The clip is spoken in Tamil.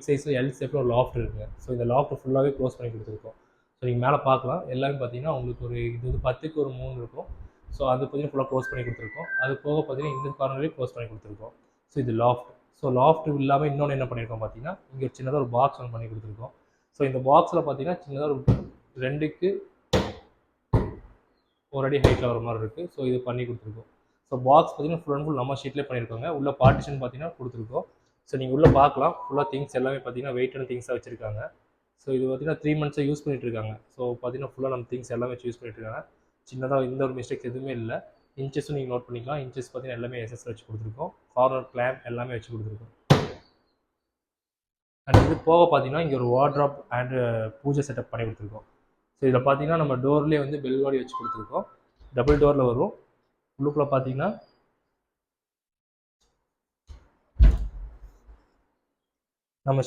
சைஸில் எல் ஷேப்பில் ஒரு லாஃப்ட் இருக்குங்க. ஸோ இந்த லாஃப்ட் ஃபுல்லாகவே க்ளோஸ் பண்ணி கொடுத்துருக்கோம். ஸோ நீங்கள் மேலே பார்க்கலாம் எல்லாமே பார்த்தீங்கன்னா உங்களுக்கு ஒரு இது வந்து 10க்கு ஒரு 3 இருக்கும். ஸோ அது பார்த்தீங்கன்னா ஃபுல்லாக க்ளோஸ் பண்ணி கொடுத்துருக்கோம். அது போக பார்த்தீங்கன்னா இந்த கார்னரையும் க்ளோஸ் பண்ணி கொடுத்துருக்கோம். ஸோ இது லாஃப்ட். ஸோ லாஃப்ட் இல்லாமல் இன்னொன்று என்ன பண்ணியிருக்கோம் பார்த்தீங்கன்னா இங்கே சின்னதாக ஒரு பாக்ஸ் ஒன்று பண்ணி கொடுத்துருக்கோம். ஸோ இந்த பாக்ஸில் பார்த்தீங்கன்னா சின்னதாக ஒரு 2க்கு 1 அடி ஹைட்டில் வர மாதிரி இருக்குது. ஸோ இது பண்ணி கொடுத்துருக்கோம். ஸோ பாக்ஸ் பார்த்தீங்கன்னா ஃபுல் அண்ட் ஃபுல் நம்ம ஷீட்லேயே பண்ணியிருக்கோங்க. உள்ள பார்ட்டிஷன் பார்த்தீங்கன்னா கொடுத்துருக்கோம். ஸோ நீங்கள் உள்ளே பார்க்கலாம் ஃபுல்லாக திங்ஸ் எல்லாமே பார்த்தீங்கன்னா வெயிட்டான திங்ஸாக வச்சுருக்காங்க. ஸோ இது பார்த்தீங்கன்னா 3 மந்த்ஸாக யூஸ் பண்ணிட்டு இருக்காங்க. ஸோ பார்த்தீங்கன்னா ஃபுல்லாக நம்ம திங்ஸ் எல்லாமே வச்சு யூஸ் பண்ணிட்டு இருக்காங்க. சின்னதாக எந்த ஒரு மிஸ்டேக்ஸ் எதுவுமே இல்லை. இன்ச்சஸும் நீங்கள் நோட் பண்ணிக்கலாம். இன்ச்சஸ் பார்த்தீங்கன்னா எல்லாமே எஸ்எஸ்ல வச்சு கொடுத்துருக்கோம். கார்னர் கிளாம்ப் எல்லாமே வச்சு கொடுத்துருக்கோம். அண்ட் இது போக பார்த்தீங்கன்னா இங்கே ஒரு வார்ட்ராப் அண்ட் பூஜை செட்டப் பண்ணி கொடுத்துருக்கோம். ஸோ இதில் பார்த்தீங்கன்னா நம்ம டோர்லேயே வந்து பெல்வாடி வச்சு கொடுத்துருக்கோம். டபுள் டோரில் வரும். உள்ளுக்குள்ளே பார்த்தீங்கன்னா நம்ம